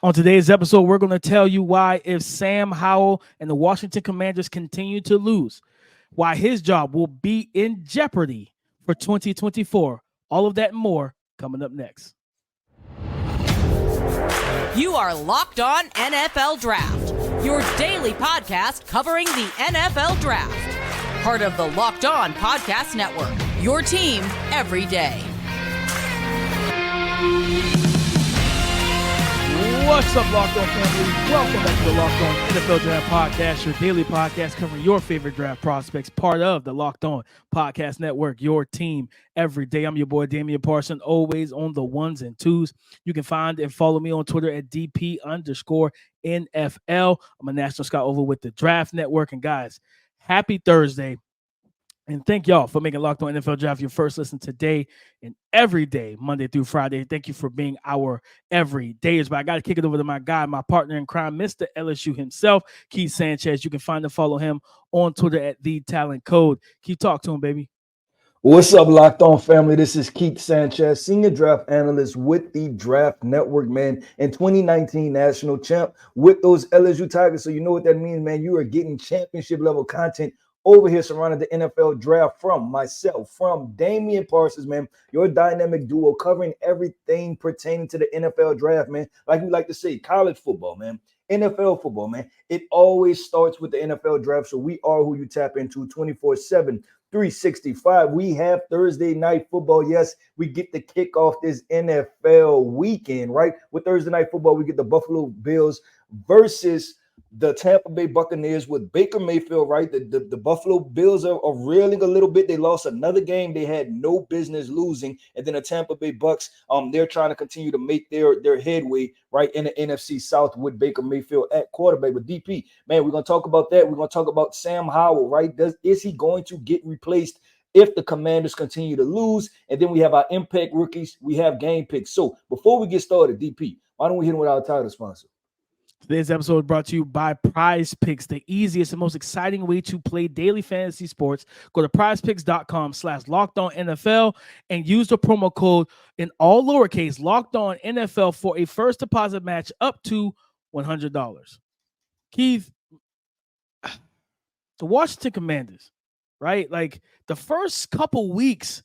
On today's episode, we're going to tell you why if Sam Howell and the Washington Commanders continue to lose, why his job will be in jeopardy for 2024. All of that and more coming up next. You are Locked On NFL Draft, your daily podcast covering the NFL Draft. Part of the Locked On Podcast Network, your team every day. What's up, Locked On family? Welcome back to the Locked On NFL Draft Podcast, your daily podcast covering your favorite draft prospects, part of the Locked On Podcast Network, your team every day. I'm your boy, Damian Parson, always on the ones and twos. You can find and follow me on Twitter at DP_NFL. I'm a national scout over with the Draft Network. And guys, happy Thursday. And thank y'all for making Locked On NFL Draft your first listen today and every day, Monday through Friday. Thank you for being our everydayers. But I got to kick it over to my guy, my partner in crime, Mr. LSU himself, Keith Sanchez. You can find and follow him on Twitter at The Talent Code. Keith, talk to him, baby. What's up, Locked On family? This is Keith Sanchez, senior draft analyst with the Draft Network, man, and 2019 national champ with those LSU Tigers. So you know what that means, man. You are getting championship level content over here surrounding the NFL draft from myself, from Damian Parsons, man, your dynamic duo covering everything pertaining to the NFL draft, man. Like we like to say, college football, man, NFL football, man. It always starts with the NFL draft. So we are who you tap into 24/7, 365. We have Thursday night football. Yes, we get to kick off this NFL weekend, right? With Thursday night football, we get the Buffalo Bills versus the Tampa Bay Buccaneers with Baker Mayfield, right? The Buffalo Bills are reeling a little bit. They lost another game they had no business losing. And then the Tampa Bay Bucks, they're trying to continue to make their headway, right, in the NFC South with Baker Mayfield at quarterback. With DP, man, we're going to talk about that. We're going to talk about Sam Howell, right? Is he going to get replaced if the Commanders continue to lose? And then we have our impact rookies. We have game picks. So before we get started, DP, why don't we hit him with our title sponsor? Today's episode is brought to you by PrizePicks, the easiest and most exciting way to play daily fantasy sports. Go to prizepicks.com/LockedOnNFL and use the promo code in all lowercase LockedOnNFL for a first deposit match up to $100. Keith, the Washington Commanders, right? Like the first couple weeks,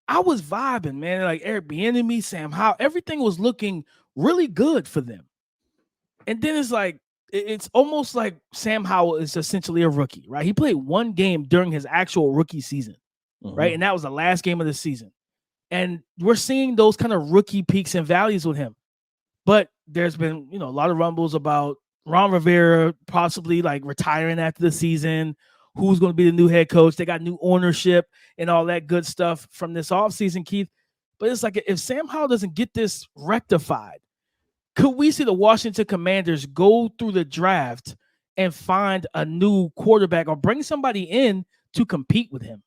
I was vibing, man. Like Eric Bieniemy, Sam Howell, everything was looking really good for them. And then it's like, it's almost like Sam Howell is essentially a rookie, right? He played one game during his actual rookie season, right? And that was the last game of the season. And we're seeing those kind of rookie peaks and valleys with him. But there's been, a lot of rumbles about Ron Rivera possibly like retiring after the season, who's going to be the new head coach. They got new ownership and all that good stuff from this offseason, Keith. But it's like if Sam Howell doesn't get this rectified, could we see the Washington Commanders go through the draft and find a new quarterback or bring somebody in to compete with him?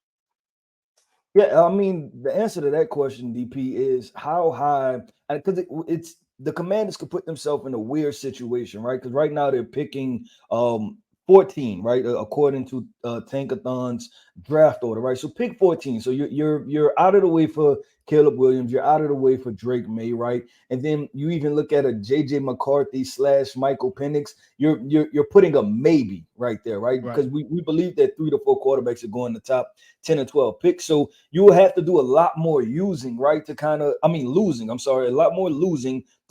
Yeah, I mean, the answer to that question, DP, is how high, because it's the Commanders could put themselves in a weird situation, right? Because right now they're picking 14, right, according to Tankathon's draft order, right? So pick 14. So you're out of the way for Caleb Williams, you're out of the way for Drake May, right? And then you even look at a JJ McCarthy / Michael Penix. You're putting a maybe right there, right? Because we believe that 3 to 4 quarterbacks are going the top 10 or 12 picks. So you will have to do a lot more losing to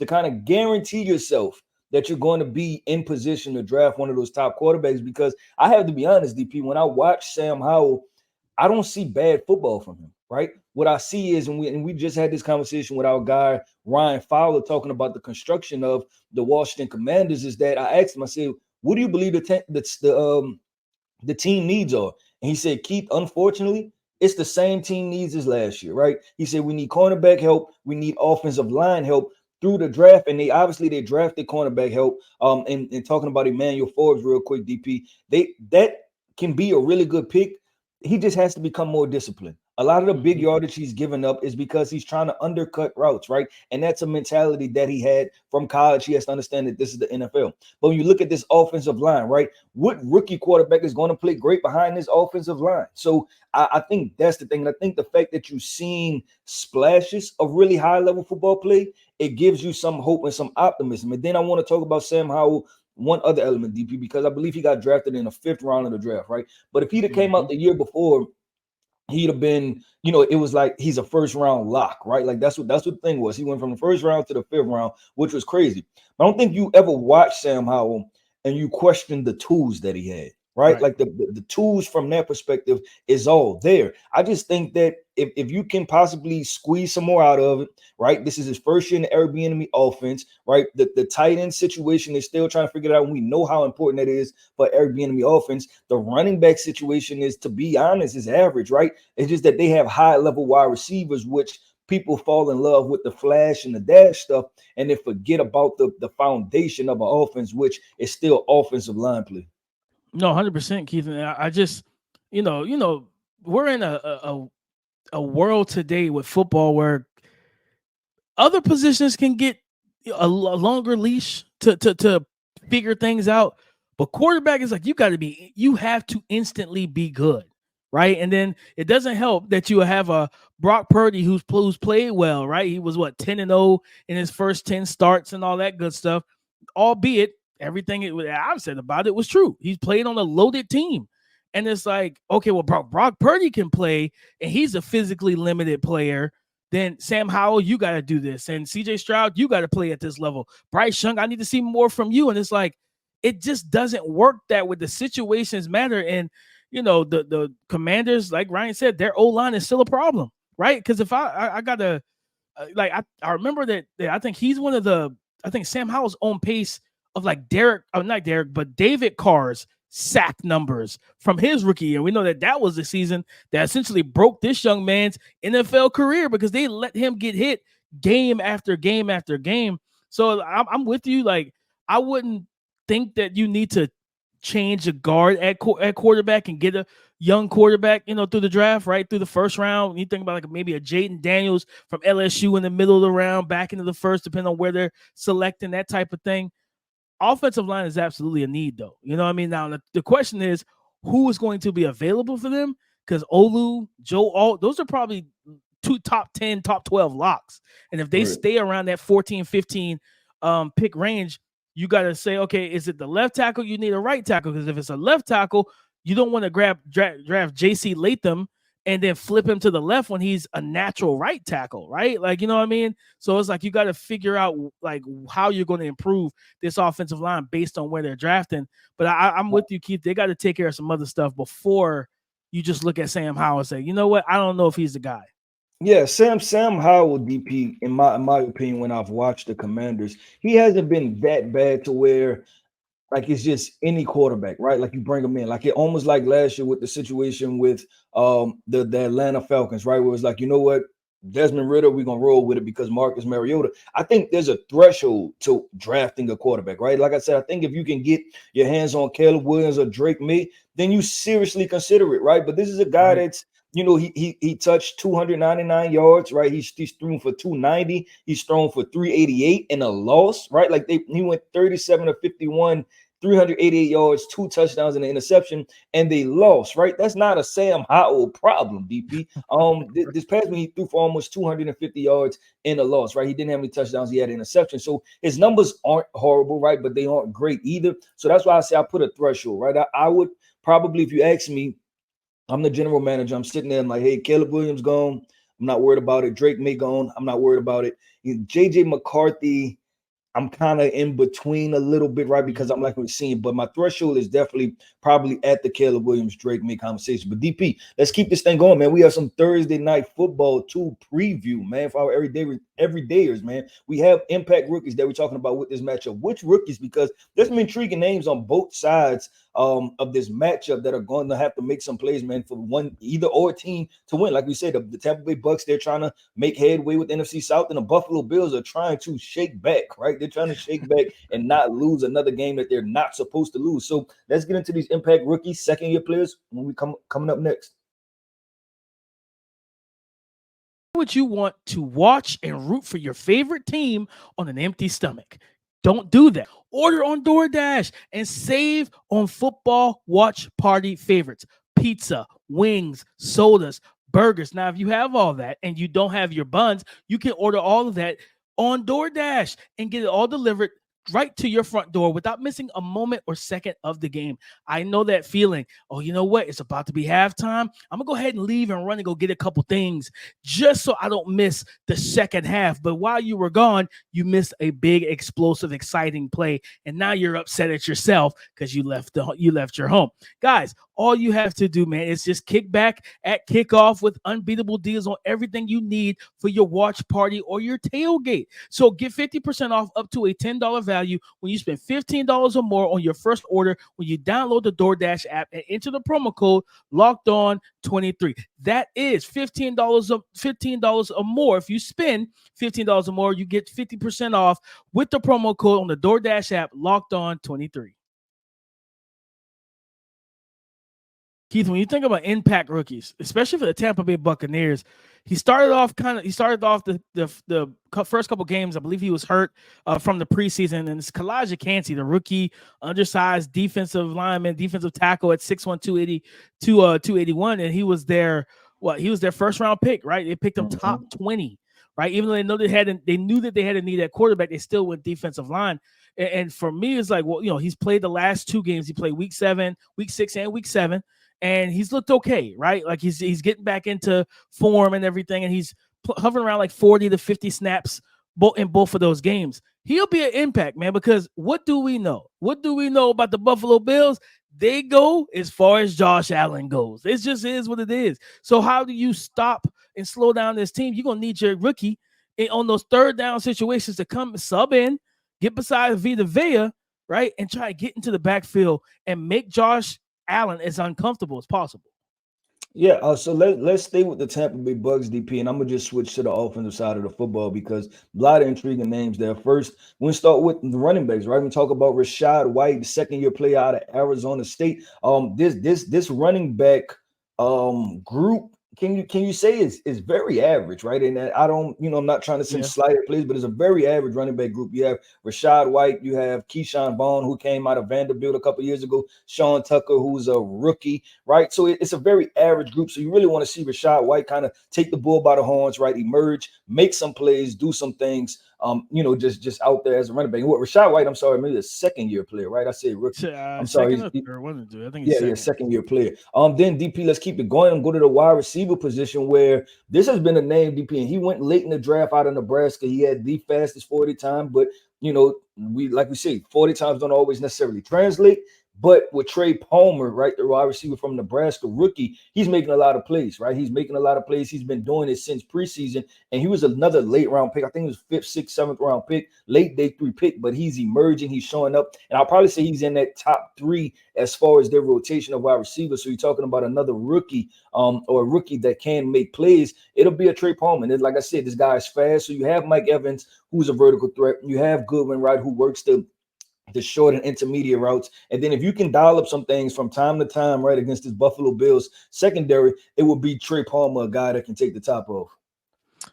kind of guarantee yourself that you're going to be in position to draft one of those top quarterbacks. Because I have to be honest, DP, when I watch Sam Howell, I don't see bad football from him, right? What I see is, and we just had this conversation with our guy, Ryan Fowler, talking about the construction of the Washington Commanders, is that I asked him, I said, what do you believe the team needs are? And he said, Keith, unfortunately, it's the same team needs as last year, right? He said, we need cornerback help. We need offensive line help through the draft. And they drafted cornerback help. And talking about Emmanuel Forbes real quick, DP, that can be a really good pick. He just has to become more disciplined. A lot of the big Mhm. yardage he's given up is because he's trying to undercut routes, right? And that's a mentality that he had from college. He has to understand that this is the NFL. But when you look at this offensive line, right, what rookie quarterback is going to play great behind this offensive line? So I think that's the thing. And I think the fact that you've seen splashes of really high level football play, it gives you some hope and some optimism. And then I want to talk about Sam Howell, one other element, DP, because I believe he got drafted in the 5th round of the draft, right? But if he'd have came out Mhm. the year before, he'd have been, it was like he's a first round lock, right? Like that's what the thing was. He went from the 1st round to the 5th round, which was crazy. But I don't think you ever watched Sam Howell and you questioned the tools that he had, right? Right. Like the tools from that perspective is all there. I just think that if you can possibly squeeze some more out of it, right? This is his first year in the Airbnb offense, right? The tight end situation is still trying to figure it out. And we know how important that is for Airbnb offense. The running back situation is, to be honest, is average, right? It's just that they have high level wide receivers, which people fall in love with the flash and the dash stuff, and they forget about the foundation of an offense, which is still offensive line play. No, 100%, Keith. And I just, we're in a world today with football where other positions can get a longer leash to figure things out, but quarterback is like you have to instantly be good, right? And then it doesn't help that you have a Brock Purdy who's played well, right? He was 10-0 in his first 10 starts and all that good stuff, albeit everything I've said about it was true. He's played on a loaded team. And it's like, okay, well, Brock Purdy can play, and he's a physically limited player. Then Sam Howell, you got to do this. And CJ Stroud, you got to play at this level. Bryce Young, I need to see more from you. And it's like, it just doesn't work that way. The situations matter. And, the Commanders, like Ryan said, their O-line is still a problem, right? Because if I got to, I remember that I think he's I think Sam Howell's on pace of like not Derek, but David Carr's sack numbers from his rookie year. We know that was the season that essentially broke this young man's NFL career because they let him get hit game after game after game. So I'm with you. Like, I wouldn't think that you need to change a guard at quarterback and get a young quarterback, through the draft, right through the 1st round. You think about like maybe a Jaden Daniels from LSU in the middle of the round, back into the 1st, depending on where they're selecting, that type of thing. Offensive line is absolutely a need, though. You know what I mean? Now, the question is, who is going to be available for them? Because Olu, Joe Alt, those are probably 2 top 10, top 12 locks. And if they Right. stay around that 14, 15 pick range, you got to say, okay, is it the left tackle? You need a right tackle. Because if it's a left tackle, you don't want to draft J.C. Latham and then flip him to the left when he's a natural right tackle, right? Like, you know what I mean? So it's like you got to figure out like how you're going to improve this offensive line based on where they're drafting. But I'm with you, Keith. They got to take care of some other stuff before you just look at Sam Howell and say, you know what? I don't know if he's the guy. Yeah, Sam Howell, DP, in my opinion, when I've watched the Commanders, he hasn't been that bad to where like it's just any quarterback, right? Like you bring him in, like it almost like last year with the situation with the Atlanta Falcons, right? Where it's like, you know what, Desmond Ridder, we're gonna roll with it because Marcus Mariota. I think there's a threshold to drafting a quarterback, right? Like I said, I think if you can get your hands on Caleb Williams or Drake May, then you seriously consider it, right? But this is a guy Right. that's he touched 299 yards, right? He's thrown for 290. He's thrown for 388 in a loss, right? Like he went 37 to 51, 388 yards, 2 touchdowns and an interception, and they lost, right? That's not a Sam Howell problem, DP. This past week he threw for almost 250 yards in a loss, right? He didn't have any touchdowns, he had an interception. So his numbers aren't horrible, right? But they aren't great either. So that's why I say I put a threshold, right? I would probably, if you ask me, I'm the general manager. I'm sitting there. I'm like, hey, Caleb Williams gone. I'm not worried about it. Drake May gone. I'm not worried about it. JJ McCarthy, I'm kind of in between a little bit, right? Because I'm like we're seeing, but my threshold is definitely probably at the Caleb Williams Drake May conversation. But DP, let's keep this thing going, man. We have some Thursday night football to preview, man, for our everydayers, man. We have impact rookies that we're talking about with this matchup. Which rookies? Because there's some intriguing names on both sides of this matchup that are going to have to make some plays, man, for one either or team to win. Like we said, the Tampa Bay Bucks, they're trying to make headway with NFC South, and the Buffalo Bills are trying to shake back, right? They're trying to shake back and not lose another game that they're not supposed to lose. So let's get into these impact rookies, second-year players when we coming up next. would you want to watch and root for your favorite team on an empty stomach? Don't do that. Order on DoorDash and save on football watch party favorites. Pizza, wings, sodas, burgers. Now, if you have all that and you don't have your buns, you can order all of that on DoorDash and get it all delivered right to your front door without missing a moment or second of the game. I know that feeling. Oh, you know what? It's about to be halftime. I'm going to go ahead and leave and run and go get a couple things just so I don't miss the second half. But while you were gone, you missed a big, explosive, exciting play. And now you're upset at yourself because you left your home. Guys, all you have to do, man, is just kick back at kickoff with unbeatable deals on everything you need for your watch party or your tailgate. So get 50% off up to a $10 value when you spend $15 or more on your first order when you download the DoorDash app and enter the promo code LOCKEDON23. That is $15 or more. If you spend $15 or more, you get 50% off with the promo code on the DoorDash app, LOCKEDON23. Keith, when you think about impact rookies, especially for the Tampa Bay Buccaneers, he started off the first couple games. I believe he was hurt from the preseason, and it's Calijah Kancey, the rookie, undersized defensive lineman, defensive tackle at 6'1", 281, and he was their first round pick, right? They picked him top 20, right? Even though they knew that they had a need at quarterback, they still went defensive line. And for me, it's like, well, you know, he's played the last two games. He played week 6, and week 7. And he's looked okay, right? Like he's getting back into form and everything, and he's hovering around like 40 to 50 snaps in both of those games. He'll be an impact, man, because what do we know? What do we know about the Buffalo Bills? They go as far as Josh Allen goes. It just is what it is. So how do you stop and slow down this team? You're going to need your rookie on those third down situations to come sub in, get beside Vita Vea, right, and try to get into the backfield and make Josh Allen as uncomfortable as possible. Yeah, so let's stay with the Tampa Bay Bucks, DP, and I'm gonna just switch to the offensive side of the football because a lot of intriguing names there. First, we'll start with the running backs, right? We talk about Rachaad White, the second-year player out of Arizona State. This running back group, can you say is very average, right? And I don't, I'm not trying to send slighted plays, but it's a very average running back group. You have Rachaad White, you have Keyshawn Vaughn, who came out of Vanderbilt a couple years ago, Sean Tucker, who's a rookie, right? So it's a very average group. So you really want to see Rachaad White kind of take the bull by the horns, right? Emerge, make some plays, do some things. Just out there as a running back. What Rachaad White? I'm sorry, maybe a second-year player, right? I say rookie. I'm sorry. I think he's second-year player. Then DP, let's keep it going and go to the wide receiver position where this has been a name, DP, and he went late in the draft out of Nebraska. He had the fastest 40 time, but we say 40 times don't always necessarily translate. But with Trey Palmer, right, the wide receiver from Nebraska, rookie, he's making a lot of plays, right? He's making a lot of plays. He's been doing it since preseason, and he was another late round pick. I think it was 5th, 6th, 7th round pick, late day 3 pick, but he's emerging. He's showing up, and I'll probably say he's in that top 3 as far as their rotation of wide receivers. So you're talking about another rookie or a rookie that can make plays. It'll be a Trey Palmer. And like I said, this guy is fast. So you have Mike Evans, who's a vertical threat. You have Goodwin, right, who works the short and intermediate routes. And then if you can dial up some things from time to time, right, against this Buffalo Bills secondary, it will be Trey Palmer, a guy that can take the top off.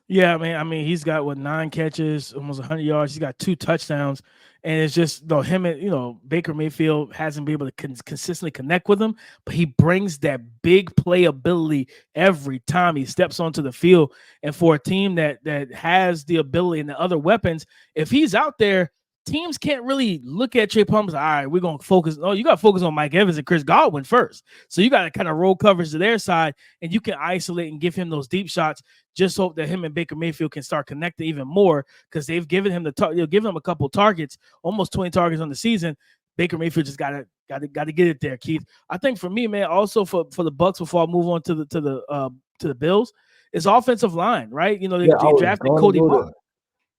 Yeah, man. I mean, he's got 9 catches, almost 100 yards. He's got 2 touchdowns. And it's just, him and, Baker Mayfield hasn't been able to consistently connect with him, but he brings that big playability every time he steps onto the field. And for a team that has the ability and the other weapons, if he's out there, teams can't really look at Trey Palmer and say, all right, we're going to focus. No, you got to focus on Mike Evans and Chris Godwin first. So you got to kind of roll coverage to their side, and you can isolate and give him those deep shots. Just hope that him and Baker Mayfield can start connecting even more because they've given him they'll give him a couple targets, almost 20 targets on the season. Baker Mayfield just got to get it there, Keith. I think for me, man, also for the Bucks before I move on to the Bills, is offensive line, right? They drafted Cody Mock.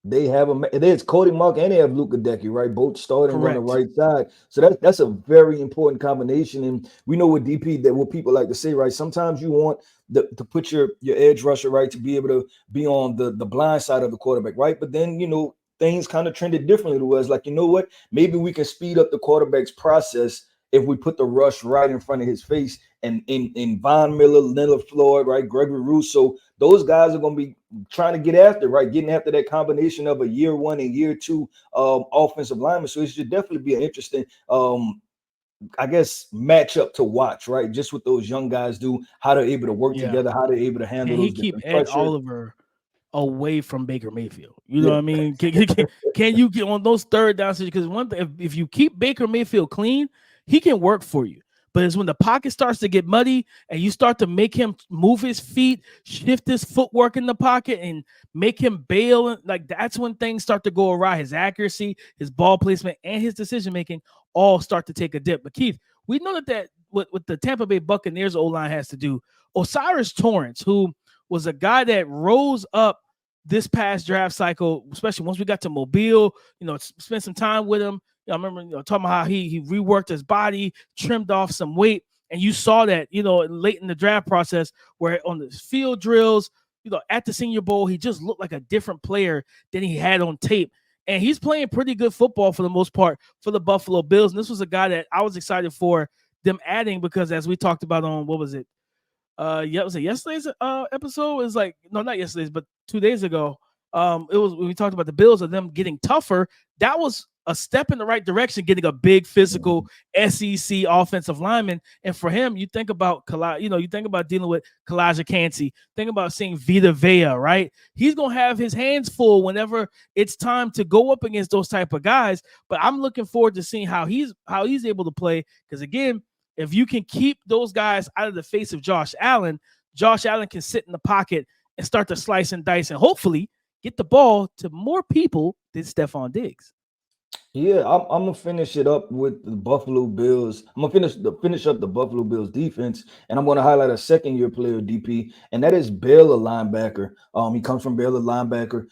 They have there's Cody Mock and they have Luka Decky, right? Both starting on the right side. So that's a very important combination. And we know with DP that what people like to say, right? Sometimes you want to put your edge rusher, right, to be able to be on the blind side of the quarterback, right? But then, things kind of trended differently to us. Like, you know what? Maybe we can speed up the quarterback's process if we put the rush right in front of his face and in Von Miller, Leonard Floyd, right, Gregory Rousseau. Those guys are going to be trying to get after, right, getting after that combination of a year one and year two offensive lineman. So it should definitely be an interesting I guess matchup to watch, right? Just what those young guys do, how they're able to work together, how they're able to handle Can he those keep different Ed pressures. Oliver away from Baker Mayfield? You know what I mean? Can you get on those third down situations? Because one thing, if you keep Baker Mayfield clean, he can work for you. But it's when the pocket starts to get muddy and you start to make him move his feet, shift his footwork in the pocket, and make him bail, like that's when things start to go awry. His accuracy, his ball placement, and his decision making all start to take a dip. But Keith, we know that what the Tampa Bay Buccaneers O-line has to do. O'Cyrus Torrence, who was a guy that rose up this past draft cycle, especially once we got to Mobile, spent some time with him. I remember talking about how he reworked his body, trimmed off some weight, and you saw that late in the draft process where on the field drills, at the Senior Bowl, he just looked like a different player than he had on tape. And he's playing pretty good football for the most part for the Buffalo Bills. And this was a guy that I was excited for them adding because as we talked about on, what was it? Was it yesterday's episode? It was like, no, not yesterday's, but 2 days ago. It was when we talked about the Bills and them getting tougher. That was a step in the right direction, getting a big physical SEC offensive lineman. And for him, you think about you think about dealing with Calijah Kancey, think about seeing Vita Vea, right? He's gonna have his hands full whenever it's time to go up against those type of guys. But I'm looking forward to seeing how he's able to play. Because again, if you can keep those guys out of the face of Josh Allen can sit in the pocket and start to slice and dice and hopefully get the ball to more people than Stephon Diggs. Yeah, I'm gonna finish it up with the Buffalo Bills. I'm gonna finish up the Buffalo Bills defense, and I'm gonna highlight a second-year player, DP, and that is Baylor linebacker. He comes from Baylor linebacker.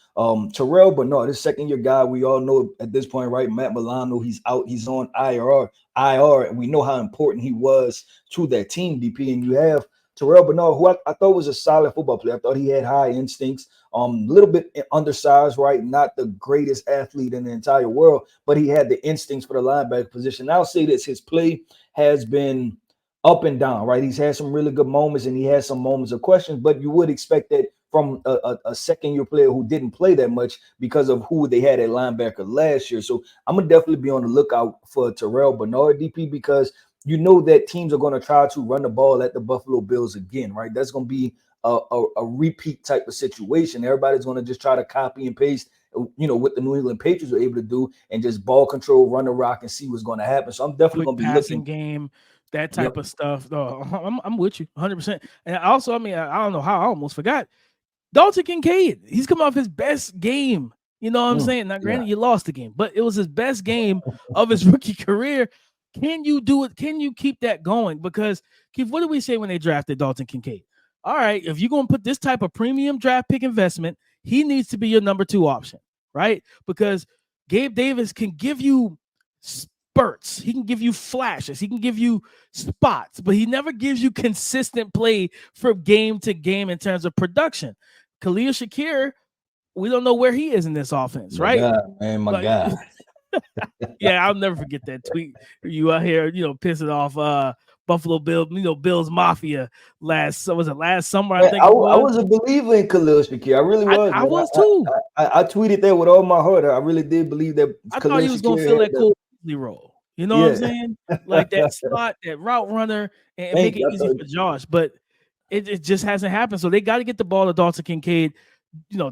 Terrell Bernard, this second-year guy, we all know at this point, right? Matt Milano, he's out, he's on IR, and we know how important he was to that team, DP. And you have Terrell Bernard, who I thought was a solid football player. I thought he had high instincts, a little bit undersized, right? Not the greatest athlete in the entire world, but he had the instincts for the linebacker position. I'll say this, his play has been up and down, right? He's had some really good moments and he has some moments of questions, but you would expect that from a second-year player who didn't play that much because of who they had at linebacker last year. So I'm going to definitely be on the lookout for Terrell Bernard, DP, because you know that teams are going to try to run the ball at the Buffalo Bills again, right? That's going to be a repeat type of situation. Everybody's going to just try to copy and paste, what the New England Patriots were able to do and just ball control, run the rock, and see what's going to happen. So I'm definitely going to be passing looking. game, that type of stuff. No, I'm with you 100%. And also, I don't know how I almost forgot Dalton Kincaid. He's come off his best game. You know what I'm saying? Now, granted, you lost the game, but it was his best game of his rookie career. Can you do it? Can you keep that going? Because, Keith, what did we say when they drafted Dalton Kincaid? All right, if you're going to put this type of premium draft pick investment, he needs to be your number 2 option, right? Because Gabe Davis can give you spurts. He can give you flashes. He can give you spots, but he never gives you consistent play from game to game in terms of production. Khalil Shakir, we don't know where he is in this offense, right? My God. Yeah, I'll never forget that tweet. You out here, pissing off Buffalo Bill, Bills Mafia last summer. I think I was a believer in Khalil Shakir. I really was. I was too. I tweeted that with all my heart. I really did believe that. I thought he was going to fill that Cole Beasley role. You know what I'm saying? Like that slot, that route runner, and make it easy for Josh. But it just hasn't happened. So they got to get the ball to Dalton Kincaid.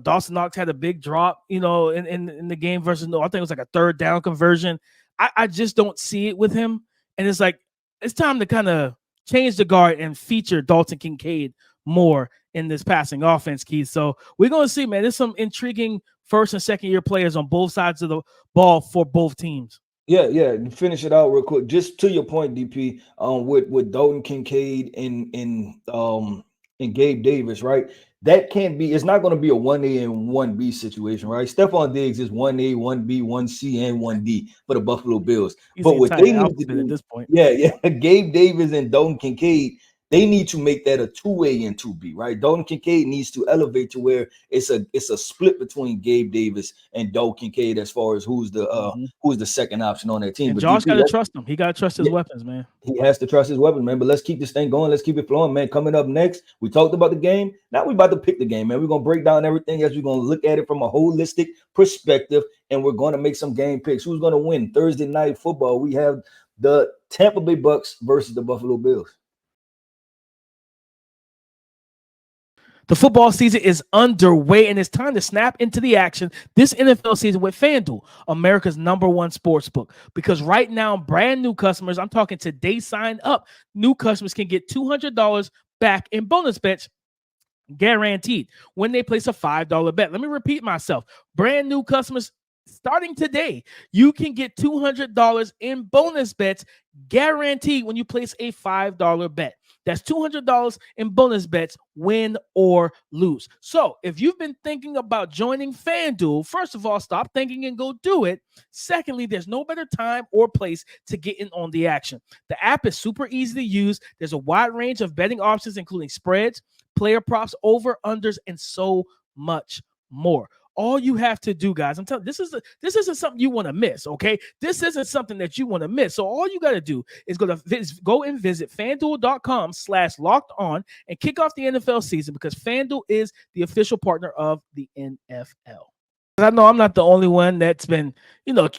Dawson Knox had a big drop, in the game versus I think it was like a 3rd down conversion. I just don't see it with him. And it's like, it's time to kind of change the guard and feature Dalton Kincaid more in this passing offense, Keith. So we're going to see, man, there's some intriguing 1st and 2nd year players on both sides of the ball for both teams. Yeah. Finish it out real quick. Just to your point, DP, with Dalton Kincaid and Gabe Davis, right? That can't be. It's not going to be a 1A and 1B situation, right? Stephon Diggs is 1A, 1B, 1C, and 1D for the Buffalo Bills. But what they need to do at this point, Gabe Davis and Dalton Kincaid, They need to make that a 2A and 2B, right? Dalton Kincaid needs to elevate to where it's a split between Gabe Davis and Dalton Kincaid as far as who's the second option on that team. And but Josh DP, got to trust him. He got to trust his weapons, man. He has to trust his weapons, man. But let's keep this thing going. Let's keep it flowing, man. Coming up next, we talked about the game. Now we're about to pick the game, man. We're going to break down everything as we're going to look at it from a holistic perspective, and we're going to make some game picks. Who's going to win Thursday night football? We have the Tampa Bay Bucks versus the Buffalo Bills. The football season is underway, and it's time to snap into the action this NFL season with FanDuel, America's #1 sportsbook. Because right now, brand new customers, I'm talking today, sign up. New customers can get $200 back in bonus bets guaranteed when they place a $5 bet. Let me repeat myself. Brand new customers, starting today, you can get $200 in bonus bets guaranteed when you place a $5 bet. That's $200 in bonus bets, win or lose. So if you've been thinking about joining FanDuel, first of all, stop thinking and go do it. Secondly, there's no better time or place to get in on the action. The app is super easy to use. There's a wide range of betting options, including spreads, player props, over-unders, and so much more. All you have to do, guys, I'm telling you, this isn't something you want to miss, okay? This isn't something that you want to miss. So all you got to do is go and visit FanDuel.com/lockedon and kick off the NFL season, because FanDuel is the official partner of the NFL. I know I'm not the only one that's been,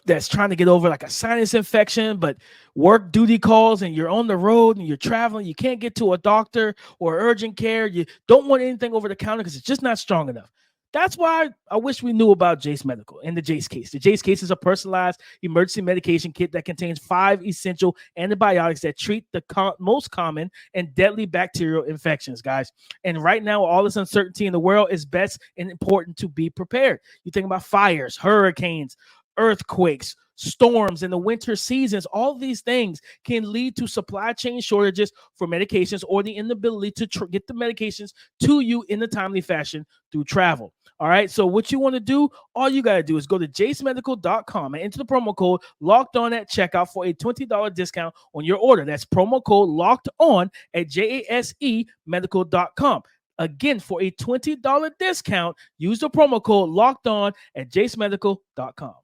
that's trying to get over like a sinus infection, but work duty calls and you're on the road and you're traveling. You can't get to a doctor or urgent care. You don't want anything over the counter because it's just not strong enough. That's why I wish we knew about Jase Medical and the Jase case. The Jase case is a personalized emergency medication kit that contains 5 essential antibiotics that treat the most common and deadly bacterial infections, guys. And right now, all this uncertainty in the world, is best and important to be prepared. You think about fires, hurricanes, earthquakes, storms in the winter seasons. All these things can lead to supply chain shortages for medications or the inability to get the medications to you in a timely fashion through travel. All right. So what you want to do, all you got to do is go to jasemedical.com and enter the promo code locked on at checkout for a $20 discount on your order. That's promo code locked on at jasemedical.com. Again, for a $20 discount, use the promo code locked on at jasemedical.com.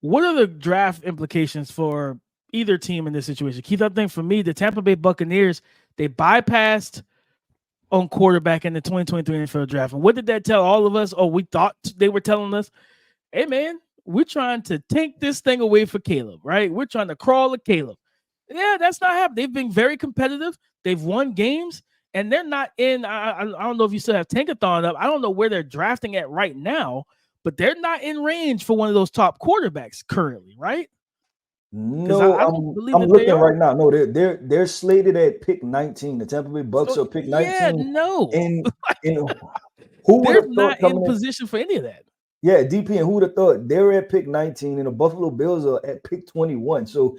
What are the draft implications for either team in this situation? Keith, I think for me, the Tampa Bay Buccaneers, they bypassed on quarterback in the 2023 NFL draft. And what did that tell all of us? Oh, we thought they were telling us, hey, man, we're trying to take this thing away for Caleb, right? We're trying to crawl to Caleb. Yeah, that's not happening. They've been very competitive. They've won games, and they're not in. I don't know if you still have Tankathon up. I don't know where they're drafting at right now, but they're not in range for one of those top quarterbacks currently, right? No, I'm looking right now. No, they're slated at pick 19. The Tampa Bay Bucks are pick 19. Yeah, no. And who would have not in position for any of that? Yeah, DP, and who would have thought they're at pick 19 and the Buffalo Bills are at pick 21. So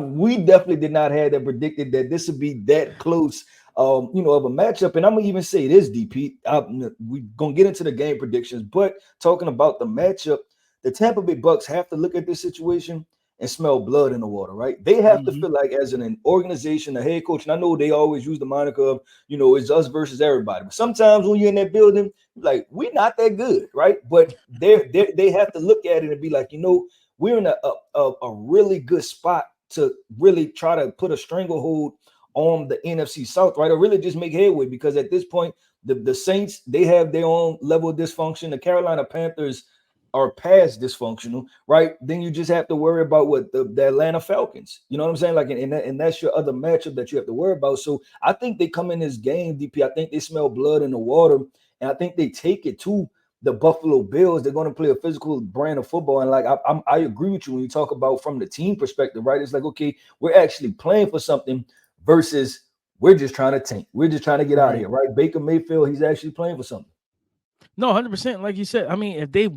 we definitely did not have that predicted that this would be that close, of a matchup. And I'm gonna even say this, DP. We're gonna get into the game predictions, but talking about the matchup, the Tampa Bay Bucks have to look at this situation and smell blood in the water, right? They have to feel like, as an organization, the head coach, and I know they always use the moniker of, it's us versus everybody. But sometimes when you're in that building, like, we're not that good, right? But they have to look at it and be like, we're in a really good spot to really try to put a stranglehold on the NFC South, right? Or really just make headway, because at this point, the Saints, they have their own level of dysfunction. The Carolina Panthers are past dysfunctional, right? Then you just have to worry about what the Atlanta Falcons, you know what I'm saying? Like, and that's your other matchup that you have to worry about. So I think they come in this game, DP. I think they smell blood in the water, and I think they take it to the Buffalo Bills. They're going to play a physical brand of football. And like, I agree with you when you talk about from the team perspective, right? It's like, okay, we're actually playing for something versus we're just trying to tank. We're just trying to get out of here, right? Baker Mayfield, he's actually playing for something. No, 100%. Like you said, I mean, if they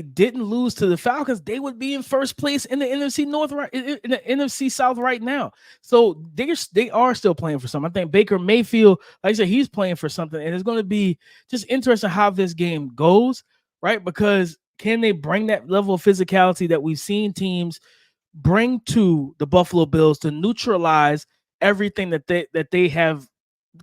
didn't lose to the Falcons, they would be in first place in the NFC North, right? In the NFC South right now. So they are still playing for something. I think Baker Mayfield, like I said, he's playing for something, and it's going to be just interesting how this game goes, right? Because can they bring that level of physicality that we've seen teams bring to the Buffalo Bills to neutralize everything that they have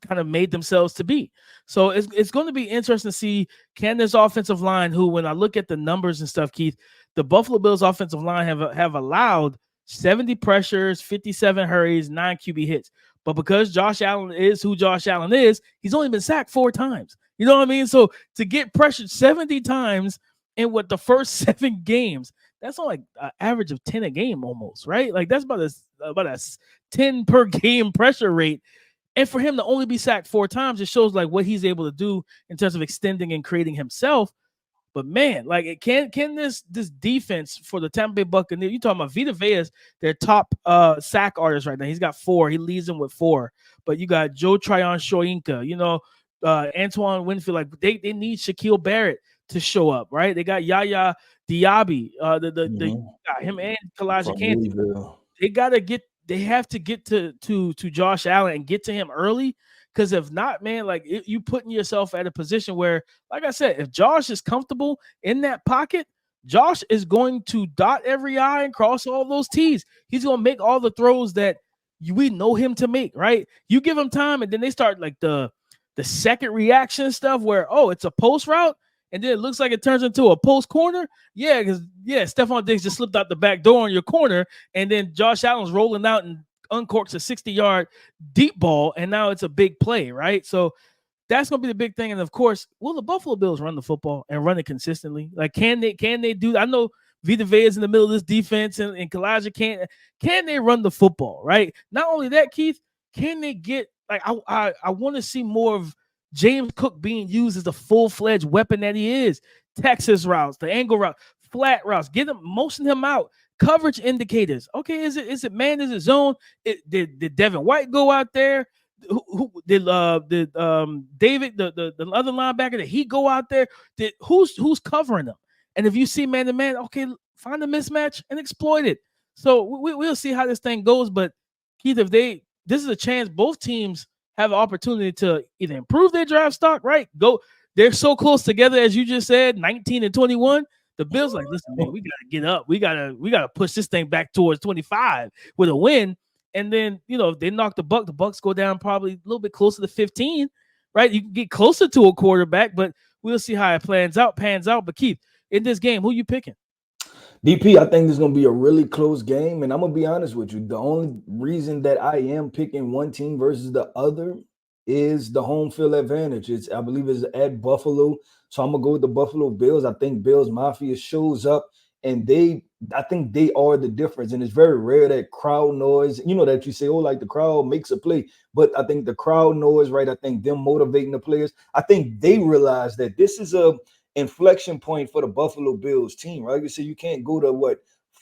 kind of made themselves to be? So it's going to be interesting to see, can this offensive line, who, when I look at the numbers and stuff, Keith, the Buffalo Bills offensive line have allowed 70 pressures, 57 hurries, 9 QB hits. But because Josh Allen is who Josh Allen is, he's only been sacked 4 times. You know what I mean? So to get pressured 70 times in the first 7 games, that's on like an average of 10 a game almost, right? Like that's about a 10 per game pressure rate. And for him to only be sacked 4 times, it shows like what he's able to do in terms of extending and creating himself. But man, like can this defense for the Tampa Bay Buccaneers, you talking about Vita Vea's their top sack artist right now. He's got 4. He leads them with 4. But you got Joe Tryon-Shoyinka, Antoine Winfield. Like they need Shaquille Barrett to show up, right? They got Yaya Diaby, him and Calijah Kancey. They have to get to Josh Allen and get to him early, because if not, man, like you putting yourself at a position where, like I said, if Josh is comfortable in that pocket, Josh is going to dot every I and cross all those T's. He's going to make all the throws that we know him to make, right? You give him time, and then they start like the second reaction stuff where, oh, it's a post route, and then it looks like it turns into a post corner. Yeah, because Stephon Diggs just slipped out the back door on your corner, and then Josh Allen's rolling out and uncorks a 60-yard deep ball, and now it's a big play, right? So that's going to be the big thing. And of course, will the Buffalo Bills run the football and run it consistently? Like, can they do that? I know Vita Vea is in the middle of this defense, and Calijah can they run the football, right? Not only that, Keith, can they get, like, I want to see more of James Cook being used as the full-fledged weapon that he is. Texas routes, the angle route, flat routes, motion him out. Coverage indicators. Okay, is it man? Is it zone? Did Devin White go out there? Who did David, the other linebacker, did he go out there? Who's covering them? And if you see man to man, okay, find a mismatch and exploit it. So we'll see how this thing goes. But Keith, this is a chance both teams have an opportunity to either improve their draft stock, right? They're so close together, as you just said, 19 and 21. The Bills like, listen, man, we gotta get up. We gotta push this thing back towards 25 with a win. And then, if they knock the Bucs go down probably a little bit closer to 15, right? You can get closer to a quarterback, but we'll see how it pans out. But Keith, in this game, who you picking? DP, I think this is going to be a really close game, and I'm going to be honest with you. The only reason that I am picking one team versus the other is the home field advantage. I believe it's at Buffalo, so I'm going to go with the Buffalo Bills. I think Bills Mafia shows up, and I think they are the difference, and it's very rare that crowd noise, that you say, oh, like the crowd makes a play, but I think the crowd noise, right, I think them motivating the players, I think they realize that this is a inflection point for the Buffalo Bills team, right? You say you can't go to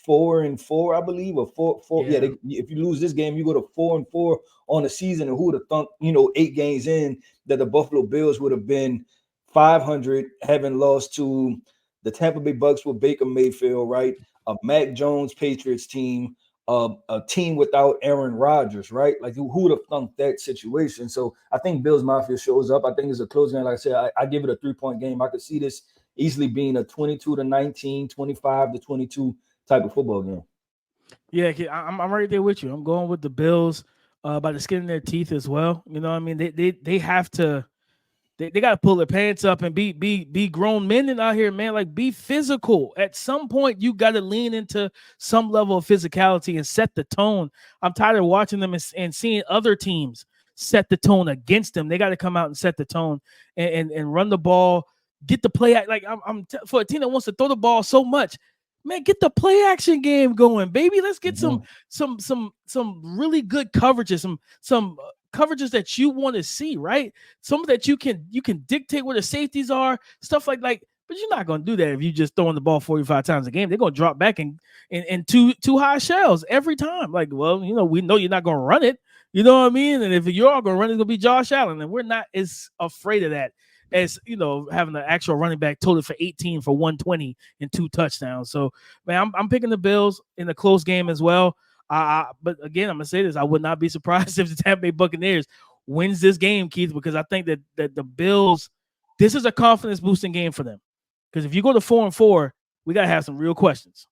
4-4, I believe, or 4. Yeah, if you lose this game, you go to 4-4 on the season, and who would have thunk, 8 games in that the Buffalo Bills would have been 500, having lost to the Tampa Bay Bucks with Baker Mayfield, right? A Mac Jones Patriots team, a team without Aaron Rodgers, right? Like, who would have thunk that situation? So I think Bills Mafia shows up. I think it's a close game. Like I said, I give it a 3-point game. I could see this easily being a 22-19, 25-22 type of football game. Yeah, I'm right there with you. I'm going with the Bills by the skin of their teeth as well. You know what I mean? They have to. They got to pull their pants up and be grown men out here, man. Like, be physical. At some point, you got to lean into some level of physicality and set the tone. I'm tired of watching them and seeing other teams set the tone against them. They got to come out and set the tone and run the ball, get the play. Like, for a team that wants to throw the ball so much, man, get the play action game going, baby. Let's get some really good coverages, some coverages that you want to see, right? Some that you can dictate where the safeties are, stuff like. But you're not going to do that if you just throwing the ball 45 times a game. They're going to drop back in two high shells every time. Like, well, we know you're not going to run it. You know what I mean? And if you are going to run it, it's going to be Josh Allen, and we're not as afraid of that as having the actual running back total for 18 for 120 and 2 touchdowns. So, man, I'm picking the Bills in a close game as well. But again, I'm gonna say this: I would not be surprised if the Tampa Bay Buccaneers wins this game, Keith, because I think that the Bills, this is a confidence boosting game for them. Because if you go to 4-4, we got to have some real questions.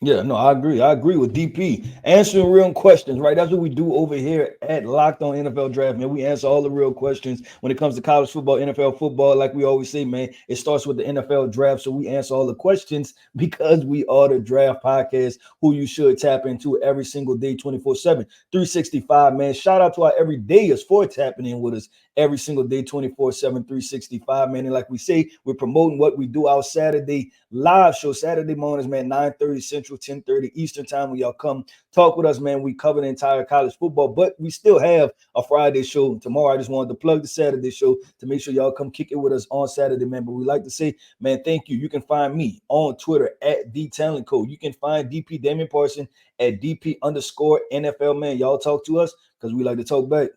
Yeah, no, I agree. I agree with DP. Answering real questions, right? That's what we do over here at Locked On NFL Draft, man. We answer all the real questions when it comes to college football, NFL football. Like we always say, man, it starts with the NFL draft. So we answer all the questions because we are the draft podcast who you should tap into every single day, 24/7, 365, man. Shout out to our everydayers for tapping in with us every single day, 24/7, 365, man. And like we say, we're promoting what we do our Saturday live show, Saturday mornings, man, 9:30 Central, 10:30 Eastern time. When y'all come talk with us, man, we cover the entire college football, but we still have a Friday show tomorrow. I just wanted to plug the Saturday show to make sure y'all come kick it with us on Saturday, man. But we like to say, man, thank you. You can find me on Twitter at DTalentCode. You can find DP Damian Parson at DP_NFL, man. Y'all talk to us because we like to talk back.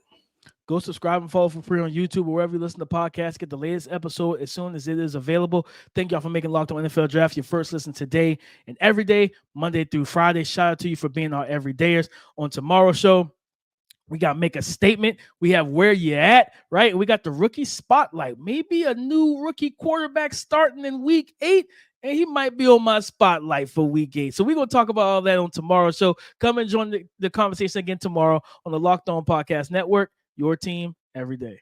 Go subscribe and follow for free on YouTube or wherever you listen to podcasts. Get the latest episode as soon as it is available. Thank y'all for making Locked On NFL Draft your first listen today and every day, Monday through Friday. Shout out to you for being our everydayers. On tomorrow's show, we got to make a statement. We have where you at, right? We got the rookie spotlight. Maybe a new rookie quarterback starting in week 8. And he might be on my spotlight for week 8. So we're going to talk about all that on tomorrow's show. Come and join the conversation again tomorrow on the Locked On Podcast Network. Your team every day.